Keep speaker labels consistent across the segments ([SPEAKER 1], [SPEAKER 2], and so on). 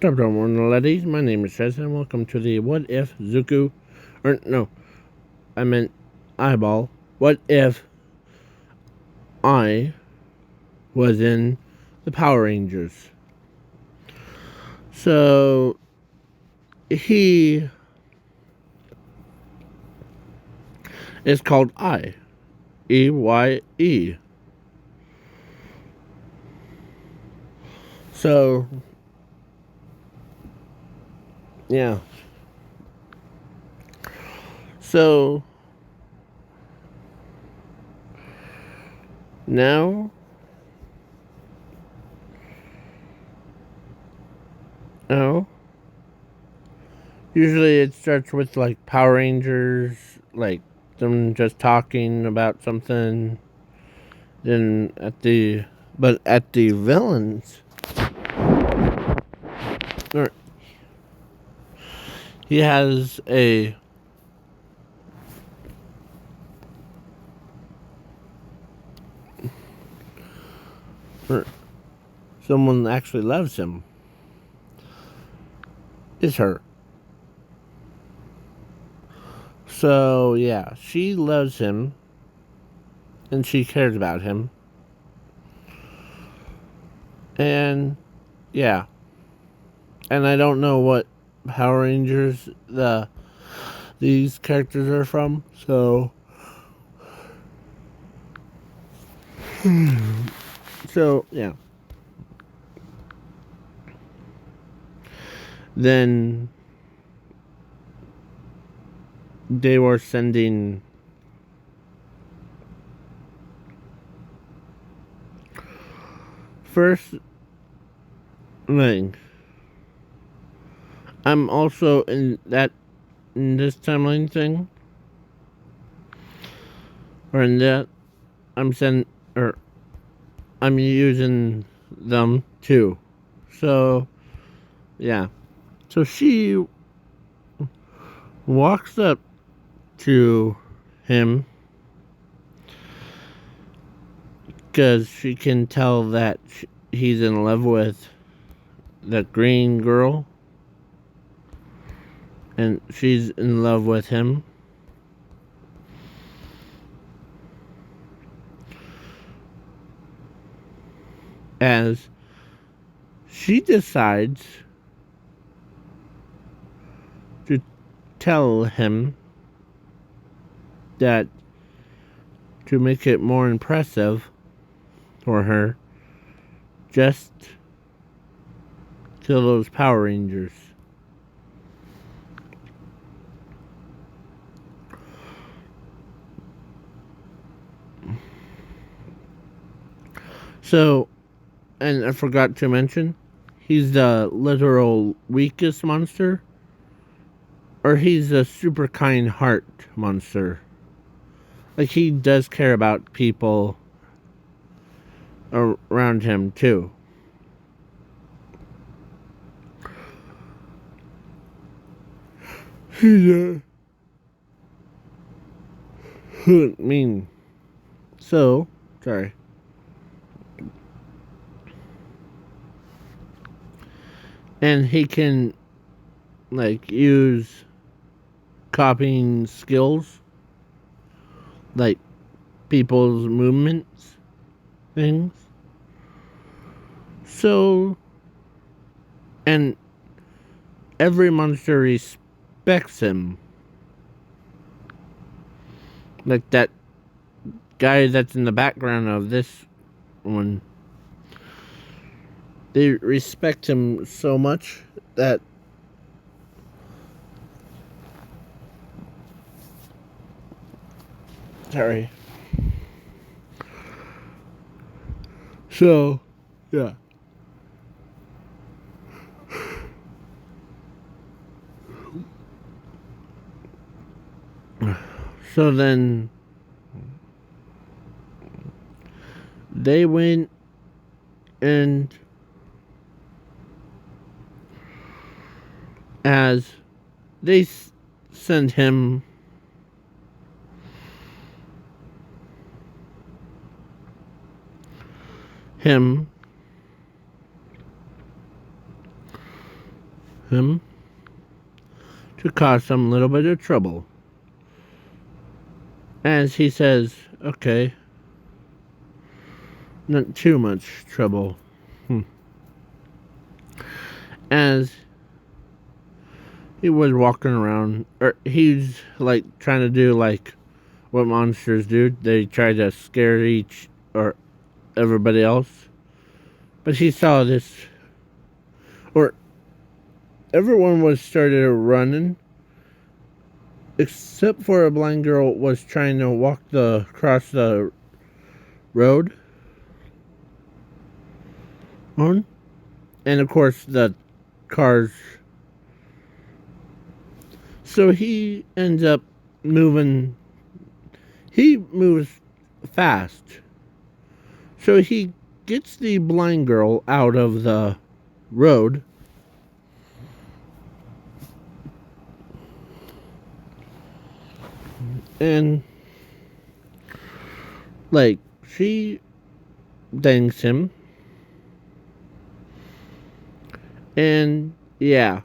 [SPEAKER 1] Top Dog Morning Ladies, my name is Chess, and welcome to the What If Zuko, or no, I meant Eyeball. What if I was in the Power Rangers? So, he is called I, E-Y-E. So, yeah. So, now, no. Usually it starts with like Power Rangers, like them just talking about something. Then at the villains, or he has a or someone actually loves him. Is her. So yeah, she loves him and she cares about him. And yeah. And I don't know what Power Rangers these characters are from, so yeah. Then they were sending first thing. I'm also in this timeline thing, or in that or I'm using them too. So yeah. So she walks up to him because she can tell that he's in love with the green girl, and she's in love with him. As she decides to tell him that to make it more impressive for her, just kill those Power Rangers. So, and I forgot to mention, he's the literal weakest monster, or he's a super kind heart monster. Like, he does care about people around him, too. He's mean. So, sorry. And he can, like, use copying skills, like people's movements, things. So, and every monster respects him. Like that guy that's in the background of this one. They respect him so much that sorry. So, yeah. So then they went and as they send him him to cause some little bit of trouble. As he says, okay, not too much trouble. As he was walking around, or he's like trying to do like what monsters do. They try to scare each or everybody else. But he saw this, or everyone was started running, except for a blind girl was trying to walk across the road on, and of course the cars. So he ends up moving. He moves fast. So he gets the blind girl out of the road. And, like, she thanks him. And, yeah.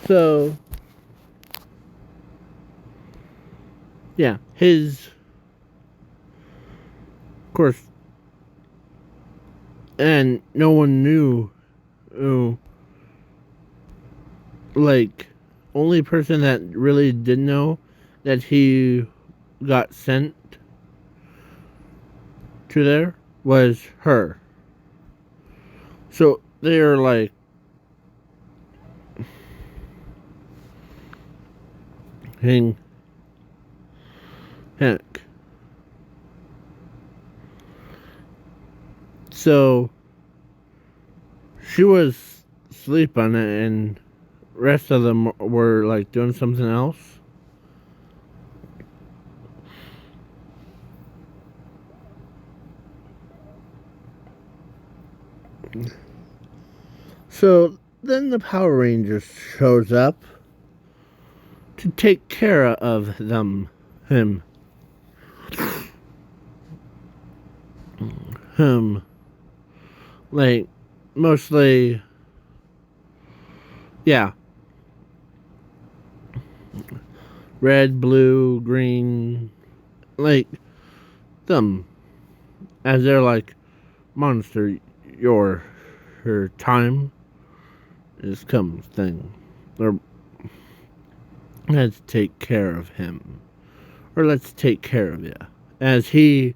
[SPEAKER 1] So, yeah, of course, and no one knew, like, only person that really did know that he got sent to there was her. So they're like, Hank. So she was sleeping, and rest of them were like doing something else. So then the Power Rangers shows up to take care of him. Like, mostly, yeah. Red, blue, green, like, them. As they're like, monster, her time is come thing. Or, let's take care of him. Or let's take care of you. As he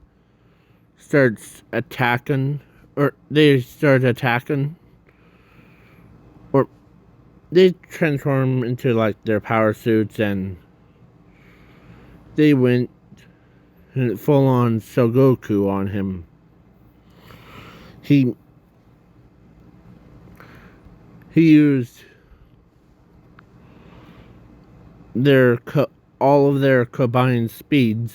[SPEAKER 1] starts attacking, or they start attacking, or they transform into like their power suits, and they went full on Sogoku on him. He used all of their combined speeds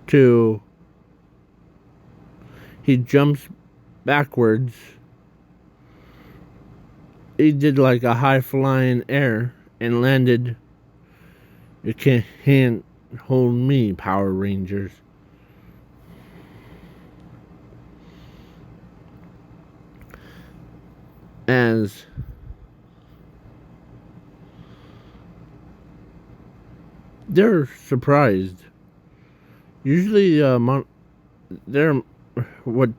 [SPEAKER 1] to he jumps backwards. He did like a high flying air and landed. You can't hold me, Power Rangers. As they're surprised. Usually, they're what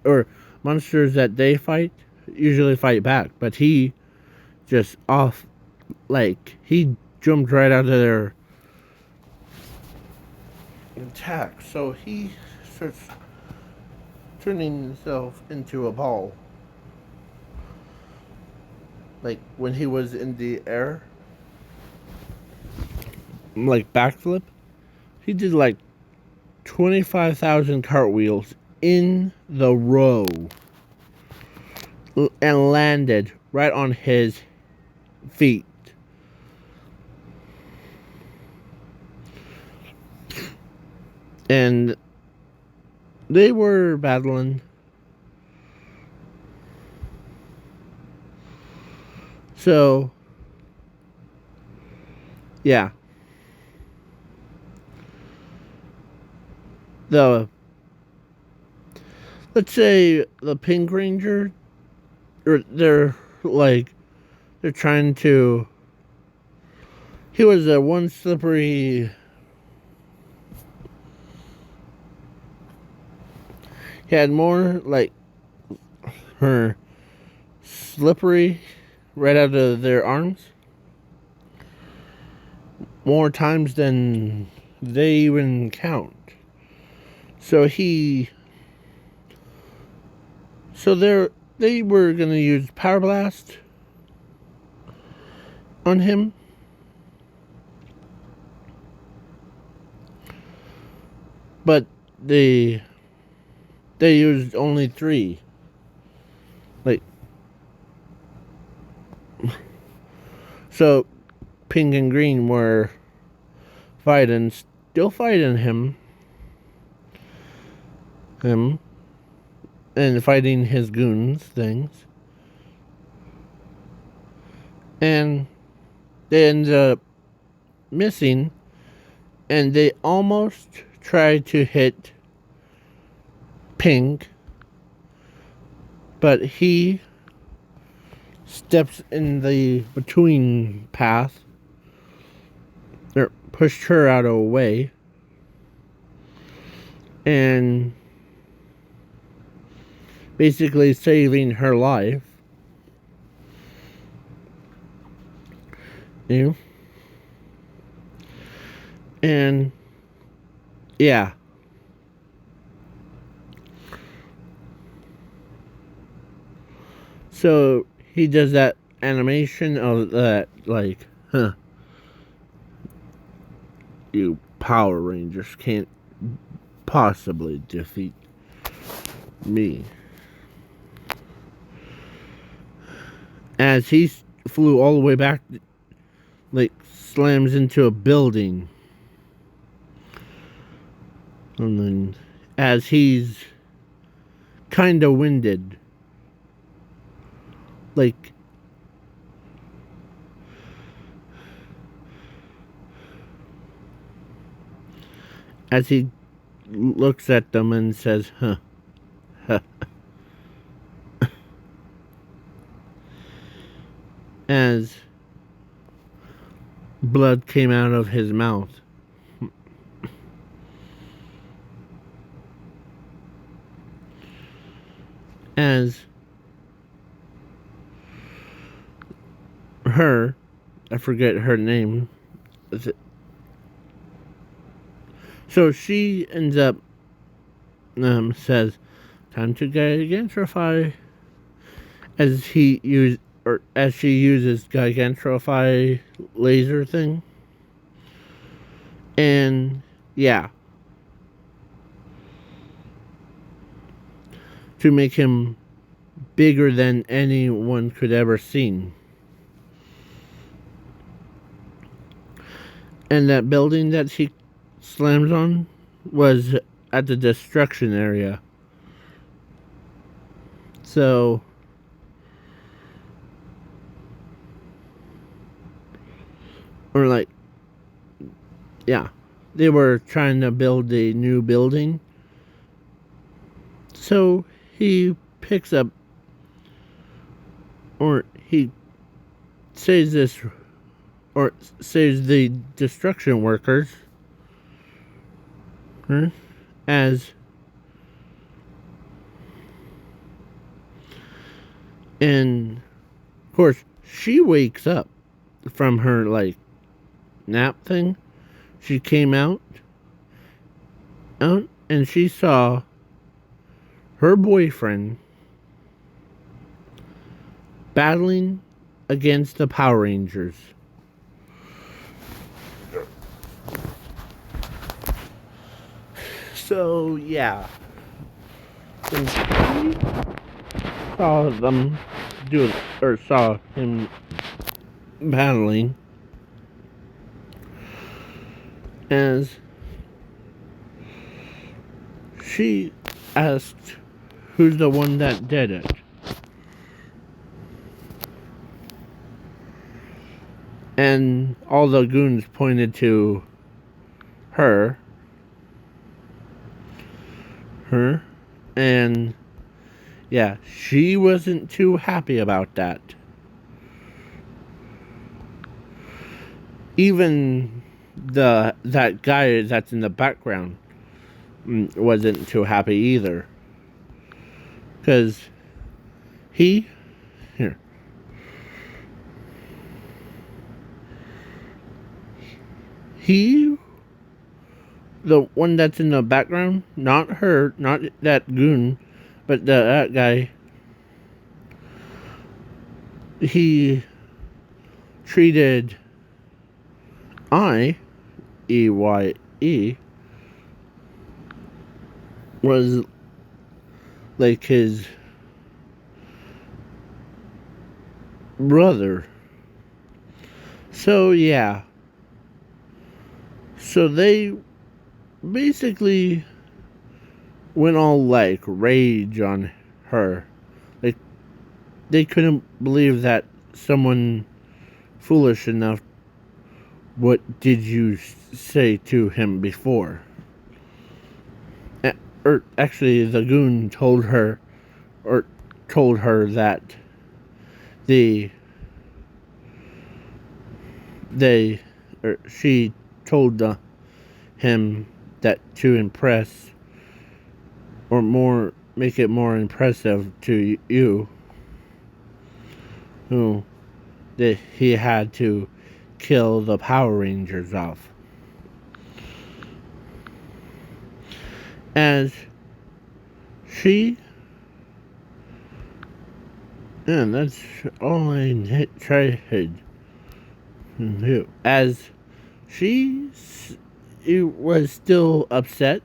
[SPEAKER 1] or monsters that they fight usually fight back, but he just he jumped right out of their attack. So he starts turning himself into a ball. Like when he was in the air, like backflip, he did like 25,000 cartwheels in the row and landed right on his feet. And they were battling. So, yeah. the let's say the Pink Ranger, or they're trying to. He was a one slippery. He had more like her slippery right out of their arms more times than they even count. So they were gonna use Power Blast on him. But they used only 3. Like, so Pink and Green were still fighting him, and fighting his goons things. And they ended up missing, and they almost tried to hit Pink, but he steps in the between path, or pushed her out of the way, and basically saving her life. You know? And yeah. So he does that animation of that, like, you Power Rangers can't possibly defeat me. As he flew all the way back, like, slams into a building. And then, as he's kind of winded, like, as he looks at them and says, huh. As blood came out of his mouth. As her, I forget her name. So she ends up, says, time to Gigantrify. As she uses Gigantrify laser thing. And yeah. To make him bigger than anyone could ever seen. And that building that he slams on was at the destruction area. So or like, yeah, they were trying to build a new building. So he picks up, or he saves this, or saves the destruction workers, as, and of course she wakes up from her like nap thing. She came out and she saw her boyfriend battling against the Power Rangers. So yeah, when she saw them do it, or saw him battling, as she asked who's the one that did it. And all the goons pointed to her. her. And yeah, she wasn't too happy about that. Even that guy that's in the background wasn't too happy either. Because he here he the one that's in the background, not her, not that goon, but that guy, he treated Eye was like his brother. So yeah. So they basically went all like rage on her. Like they couldn't believe that someone foolish enough. What did you say to him before? Or actually, the goon told her that the they or she told him that to impress or more make it more impressive to you, who that he had to kill the Power Rangers off. As she and that's all I tried to do. As she was still upset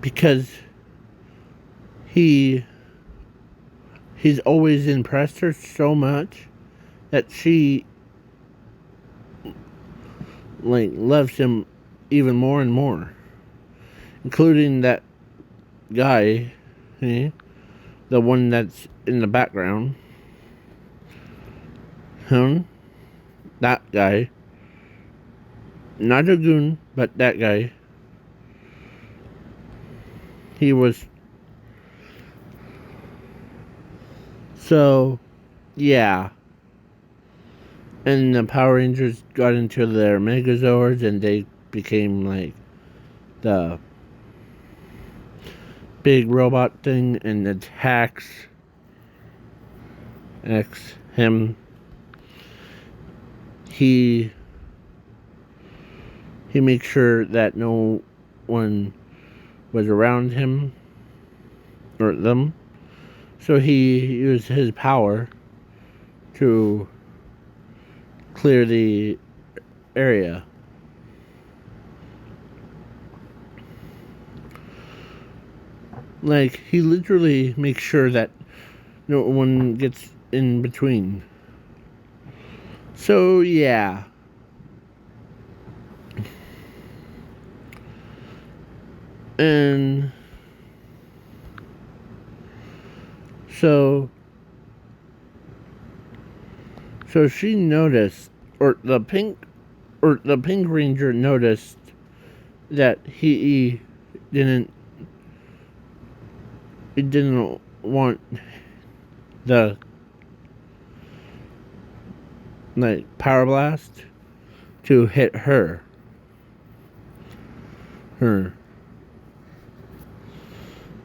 [SPEAKER 1] because he's always impressed her so much that she like loves him even more and more, including that guy, the one that's in the background. That guy, not a goon, but that guy. He was. So, yeah. And the Power Rangers got into their Megazords and they became like the big robot thing and attacks him. He makes sure that no one was around him or them. So he used his power to clear the area. Like, he literally makes sure that no one gets in between. So, yeah. And so she noticed, or the pink ranger noticed that he didn't want the like power blast to hit her.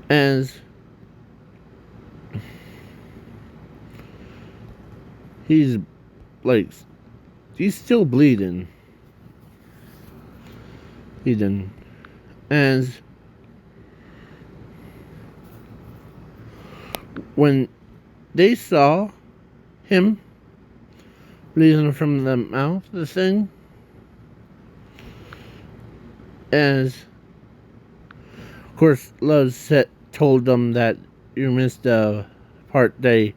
[SPEAKER 1] As he's still bleeding. He didn't. As when they saw him bleeding from the mouth, the thing, as of course Lowe's told them that you missed the part they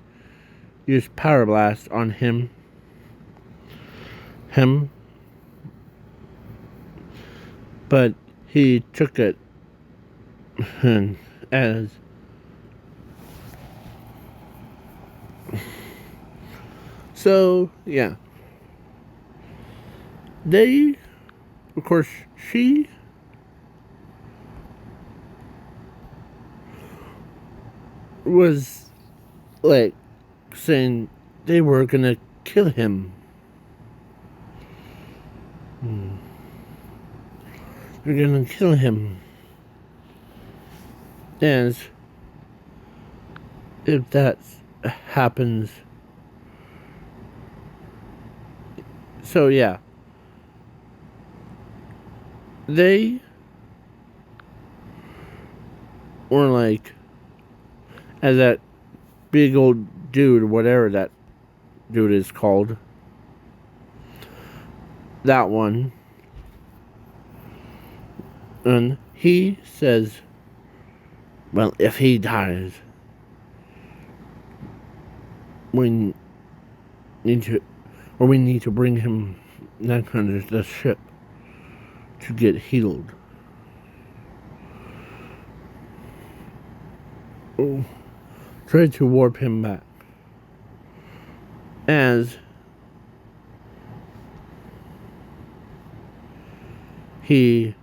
[SPEAKER 1] used Power Blast on him. But he took it as so, yeah. They, of course, she was like saying they were gonna kill him. They're gonna kill him. And if that happens, so yeah, they were like, as that big old dude, whatever that dude is called, that one, and he says, well, if he dies, we need to bring him back under the ship to get healed. Try to warp him back. As he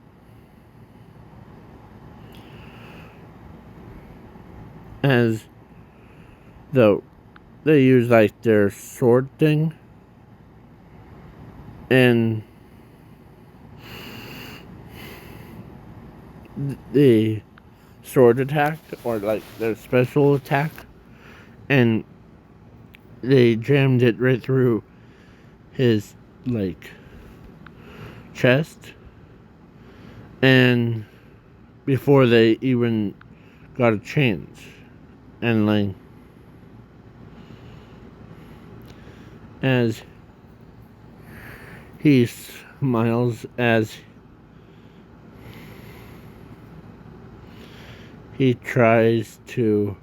[SPEAKER 1] though they use like their sword thing, and the sword attack, or like their special attack, and they jammed it right through his like chest, and before they even got a chance, and like as he smiles as he tries to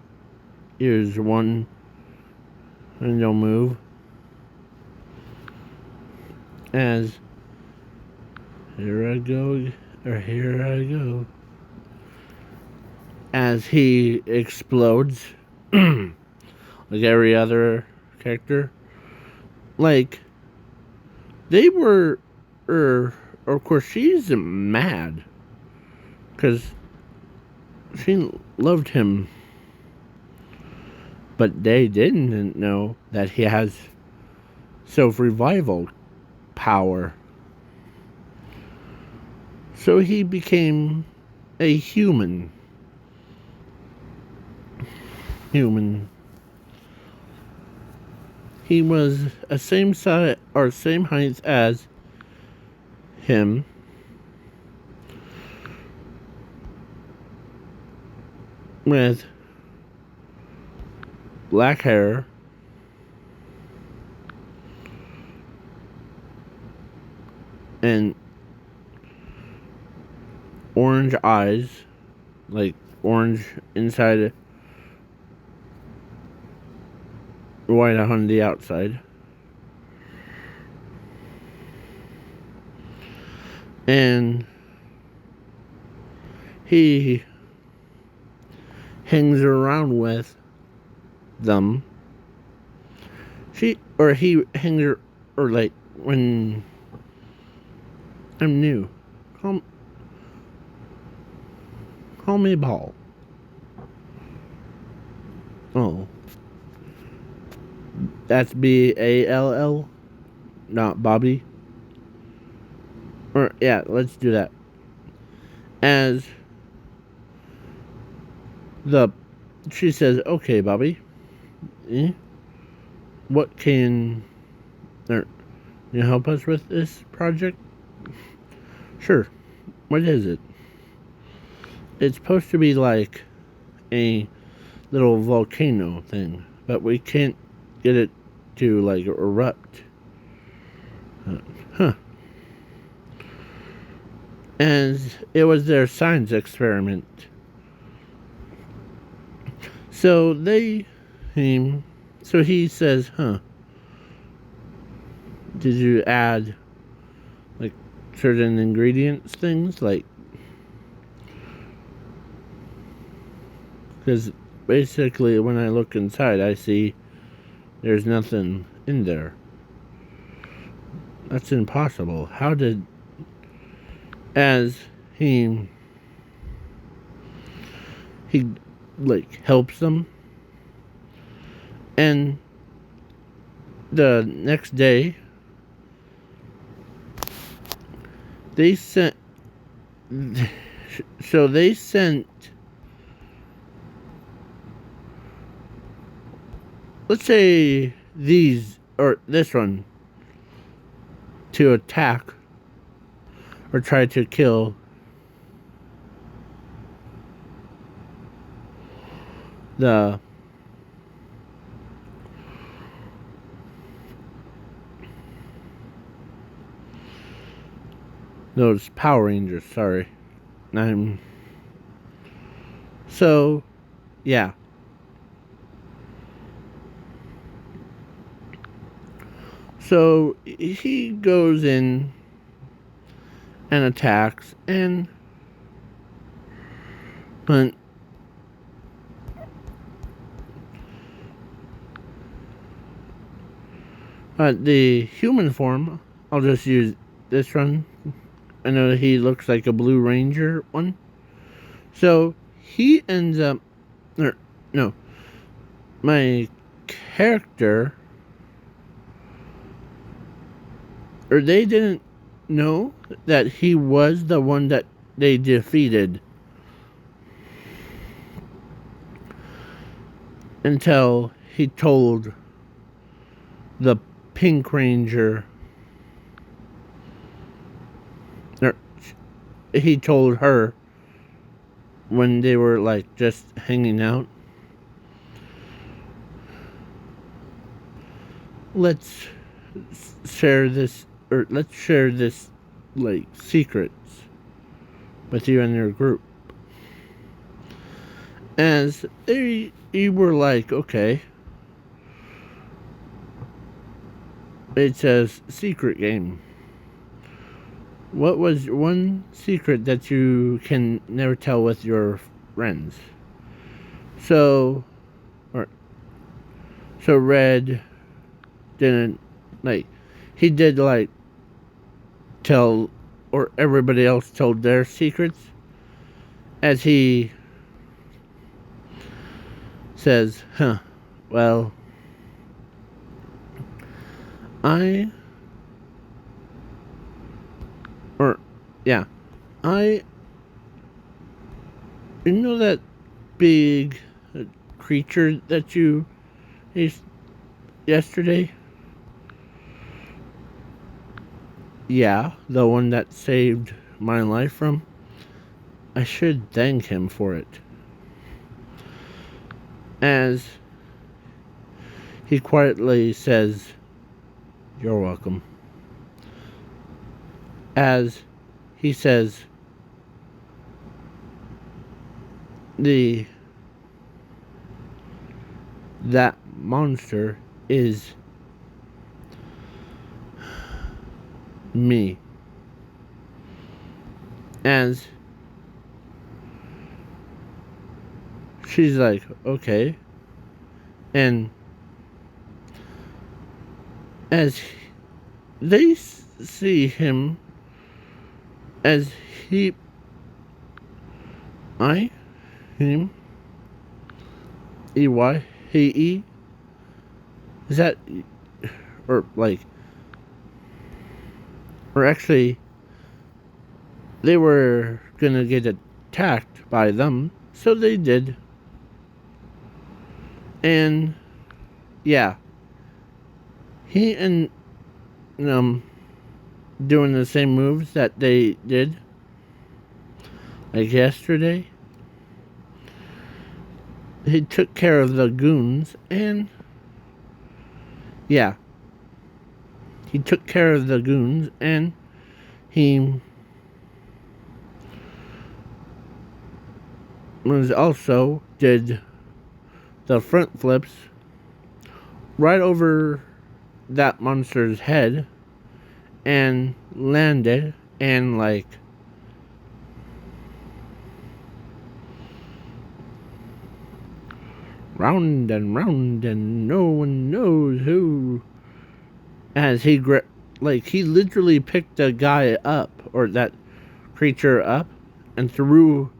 [SPEAKER 1] use one window move, as here I go, as he explodes like every other character. Like, they were, of course, she's mad because she loved him, but they didn't know that he has self-revival power. So he became a human. He was a same size or same height as him, with black hair and orange eyes, like orange inside, white on the outside. And he hangs around with them. He hangs, or like, when I'm new, call me Ball. Oh, that's Ball, not Bobby. Or yeah, let's do that. As she says, okay, Bobby, what can you help us with this project? Sure. What is it? It's supposed to be like a little volcano thing, but we can't get it to like erupt. And it was their science experiment. So he says, did you add like certain ingredients, things like, because basically when I look inside I see there's nothing in there. That's impossible. How did, as he like helps them, And the next day, they sent. So they sent. Let's say these, or this one, to attack or try to kill the those Power Rangers, sorry. So, yeah. So he goes in and attacks, and but the human form, I'll just use this one. I know that he looks like a Blue Ranger one. So he ends up, no, my character, or they didn't know that he was the one that they defeated until he told the Pink Ranger, or he told her when they were like just hanging out. Let's share this like secrets with you and your group. As they were like, okay, it's a secret game. What was one secret that you can never tell with your friends? So Red didn't, like, he did like tell, or everybody else told their secrets, as he says, well, you know that big creature that you faced yesterday? Yeah, the one that saved my life from. I should thank him for it. As he quietly says, you're welcome. As he says, that monster is me. As she's like, okay. And as they see him, as him, EY, he, is that, or like, or actually, they were gonna get attacked by them, so they did. And yeah, he and doing the same moves that they did like yesterday. He took care of the goons, and yeah, he took care of the goons, and he was also did the front flips right over that monster's head and landed, and like round and no one knows who, as he he literally picked a guy up, or that creature up, and threw,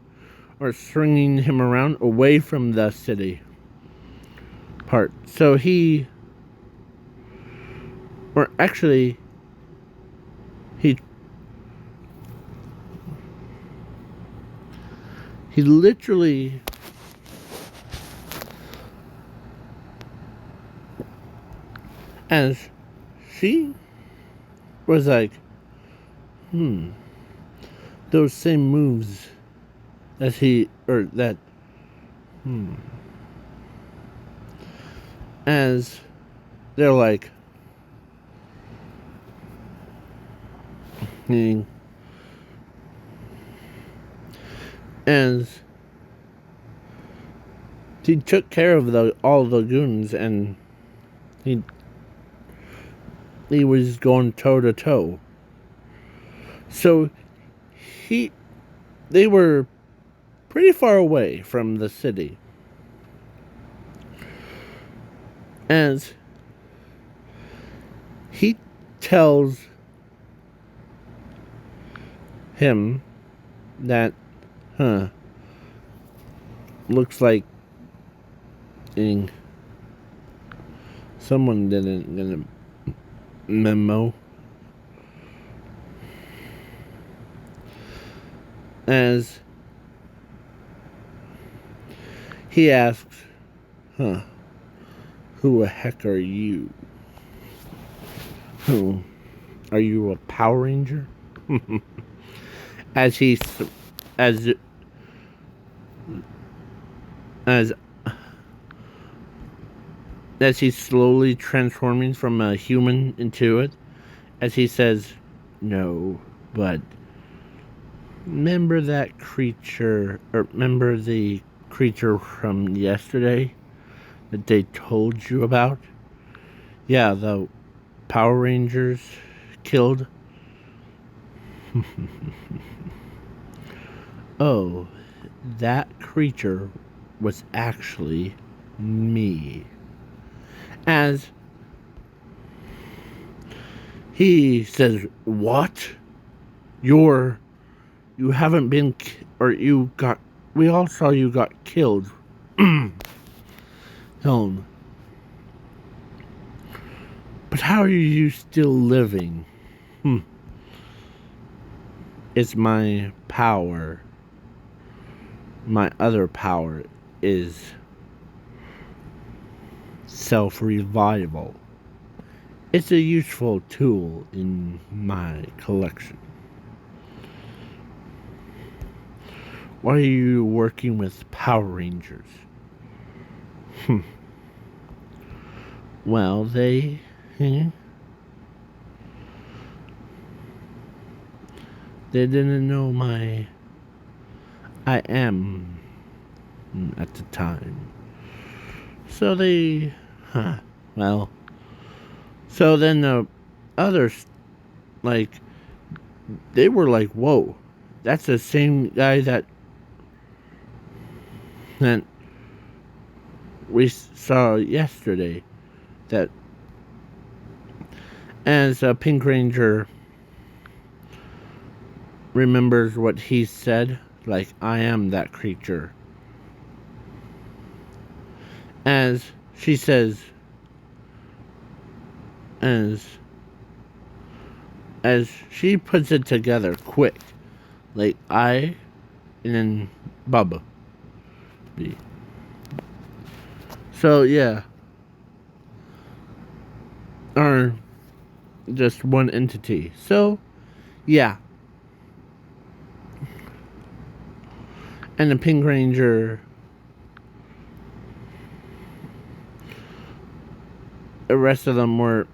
[SPEAKER 1] or swinging him around away from the city, part. So he, or actually, he literally as she was like, those same moves as he, or that, as they're like, as he took care of all the goons, and he was going toe to toe. So they were pretty far away from the city. As he tells him that, looks like someone didn't get a memo. As he asks, who the heck are you? Who? Are you a Power Ranger? as he's as he's slowly transforming from a human into it, as he says, no, but remember that creature, or remember the creature from yesterday that they told you about? Yeah, the Power Rangers killed. Oh, that creature was actually me. As he says, what? You haven't been, we all saw you got killed. Helen. But how are you still living? It's my power. My other power is self-revival. It's a useful tool in my collection. Why are you working with Power Rangers? Well, they didn't know I am at the time. So they, well, so then the others, like, they were like, whoa, that's the same guy that we saw yesterday. That as a Pink Ranger remembers what he said, like, I am that creature. As she says, as she puts it together quick, like I, and then Bubba. B. So yeah, are just one entity. So yeah. And the Pink Ranger, the rest of them were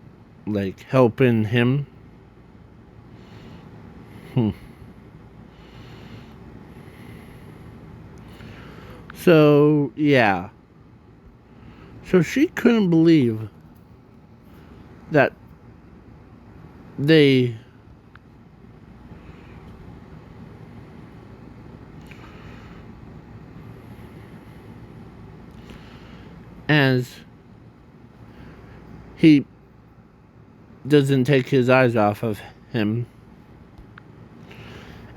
[SPEAKER 1] like helping him. So yeah. So she couldn't believe that they as he doesn't take his eyes off of him,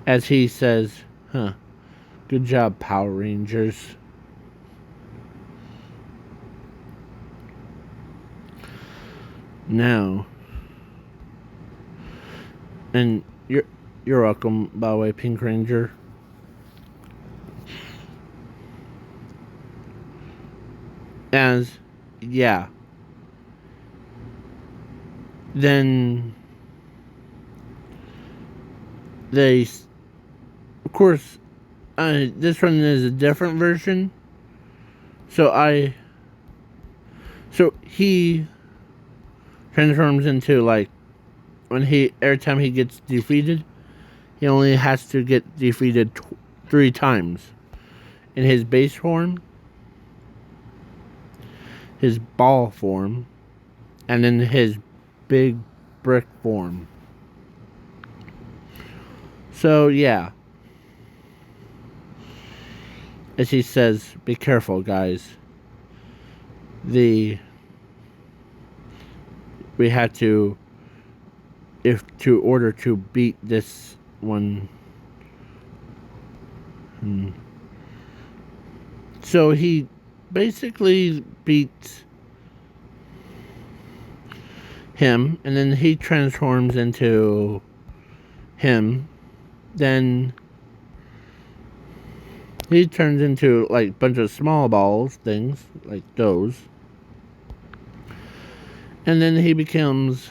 [SPEAKER 1] as he says, good job, Power Rangers. now. And you're welcome, by the way, Pink Ranger. As, yeah. Then they, of course, this one is a different version. So he transforms into, like, every time he gets defeated, he only has to get defeated 3 times. In his base form, his ball form, and in his big brick form. So, yeah. As he says, be careful, guys. We had to, order to beat this one. So he basically beats him, and then he transforms into him. Then he turns into, like, a bunch of small balls things, like those. And then he becomes,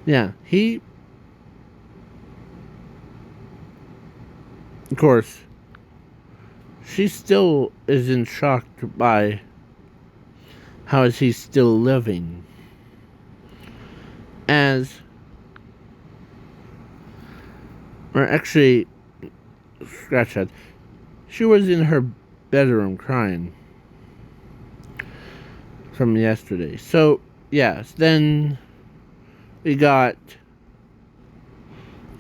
[SPEAKER 1] of course, she still is in shock by how is he still living. Or actually, scratch that. She was in her bedroom crying from yesterday. So, yes, then we got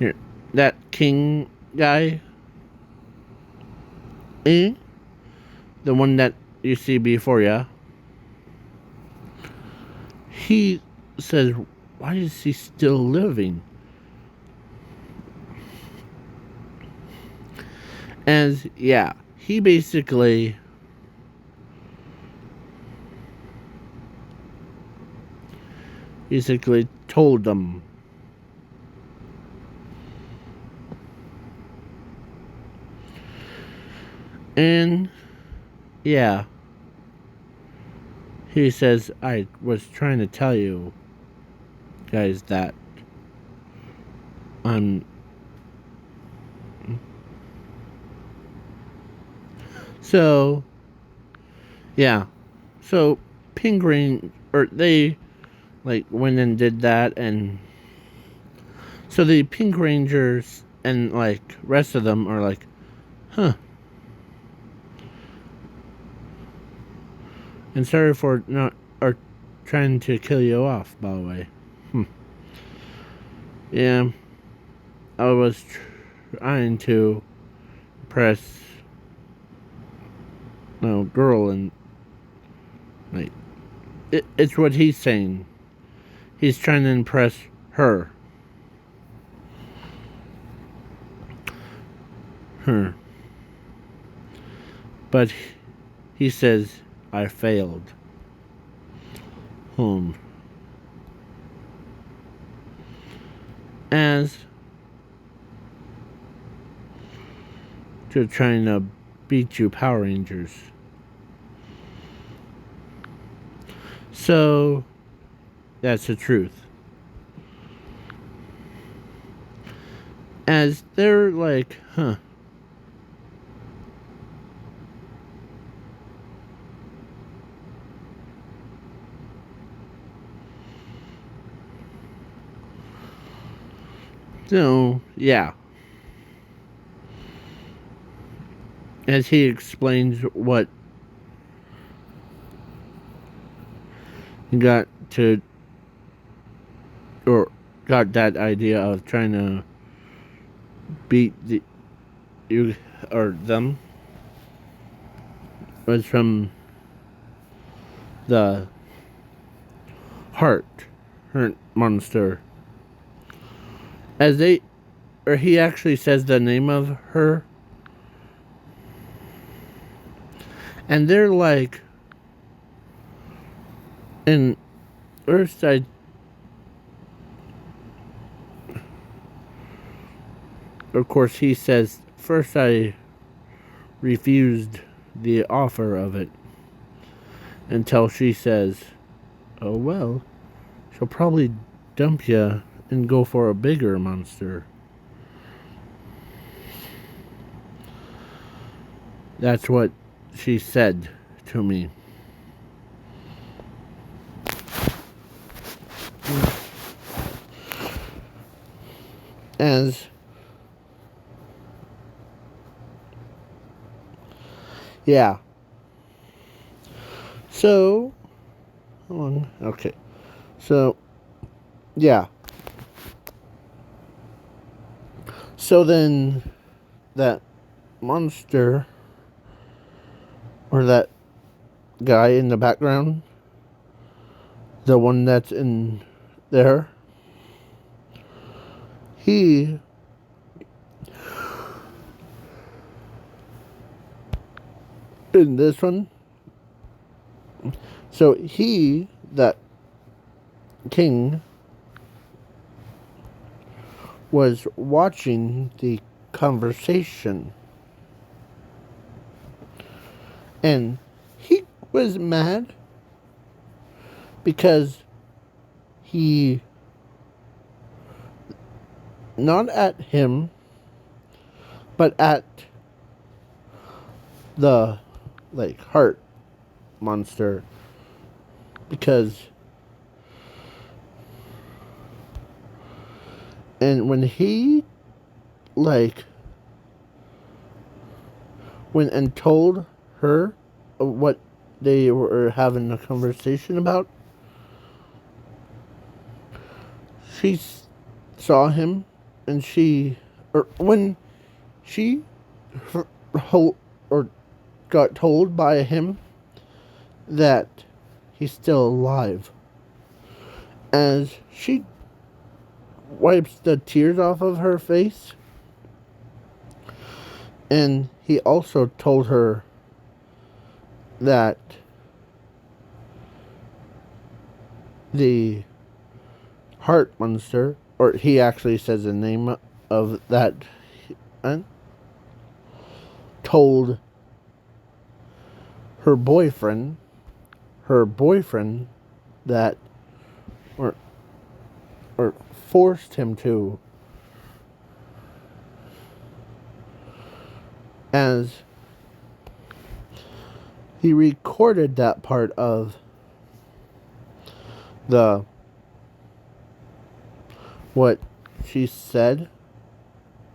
[SPEAKER 1] here, that king guy. The one that you see before you. He says, why is he still living? And yeah, he basically told them and yeah, he says, I was trying to tell you guys that so yeah, so Pink Ranger, or they like went and did that, and so the Pink Rangers and like rest of them are like, huh. And sorry for not or trying to kill you off, by the way. Yeah, I was trying to press no girl, and like it's what he's saying. He's trying to impress her. But he says, I failed. As to trying to beat you Power Rangers. So that's the truth. As they're like, huh. So, yeah. As he explains what he got that idea of trying to beat them was from the heart monster. He actually says the name of her, and they're like, and First, of course, he says, first I refused the offer of it until she says, oh well, she'll probably dump you and go for a bigger monster. That's what she said to me. As yeah. So, how long? Okay. So, yeah. So then, that monster, or that guy in the background, the one that's in there, he in this one. So he, that king, was watching the conversation. And he was mad because he, not at him, but at the, like, heart monster. Because, and when he, like, went and told her what they were having a conversation about, she saw him, and when she or got told by him that he's still alive, as she wipes the tears off of her face, and he also told her that the heart monster, or he actually says the name of that, told her boyfriend that, or forced him to, as he recorded that part of what she said,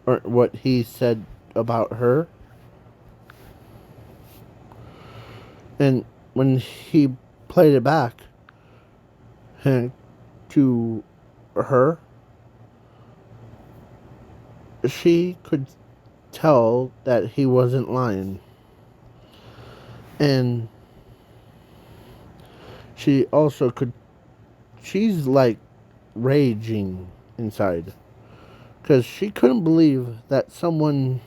[SPEAKER 1] or what he said about her. And when he played it back to her, she could tell that he wasn't lying. And she also she's like raging inside, because she couldn't believe that someone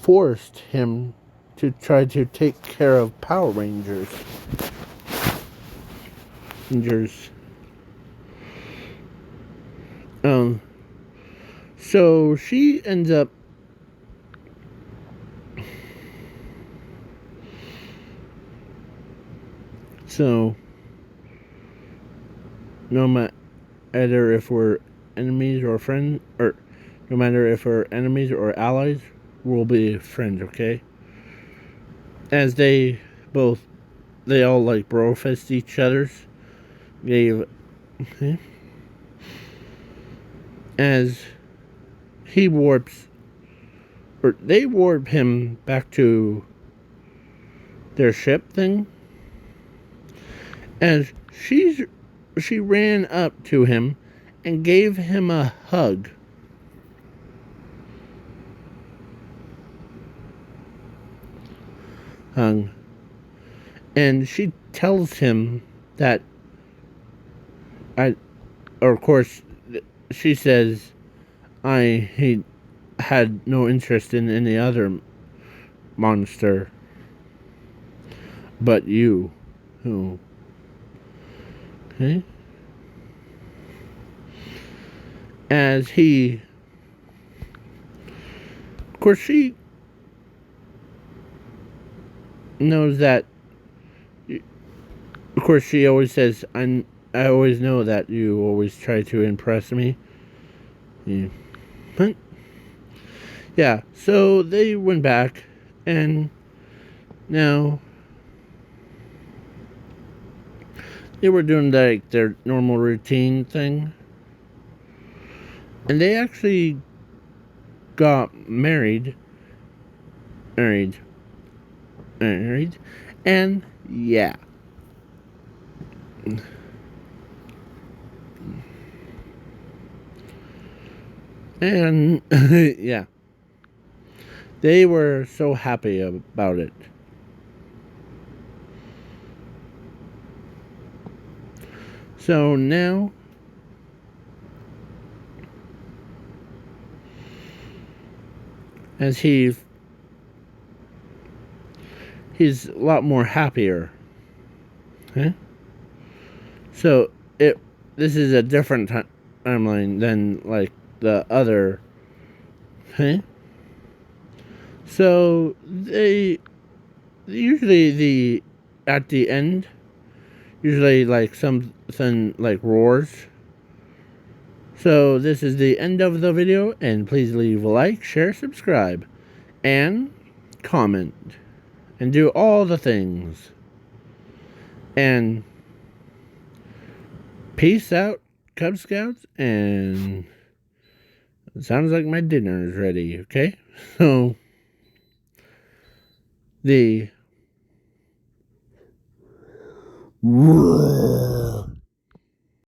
[SPEAKER 1] forced him to try to take care of Power Rangers. So she ends up no matter if we're enemies or friends, or no matter if we're enemies or allies, we'll be friends, okay? As they all like bro fist each other's. Okay. As he warps, or they warp him back to their ship thing, as she ran up to him and gave him a hug. And she tells him that of course, she says, he had no interest in any other monster but you, who Okay. As he, of course, she knows that. Of course, she always says, I always know that you always try to impress me. Yeah. But, yeah, so they went back, and now they were doing like their normal routine thing. And they actually got married. Married. And yeah. And yeah. They were so happy about it. So now, as he's a lot more happier. Huh? So this is a different timeline than like the other. Huh? So they usually at the end, usually like something like roars. So this is the end of the video, and please leave a like, share, subscribe, and comment, and do all the things. And peace out, Cub Scouts, and it sounds like my dinner is ready, okay? So the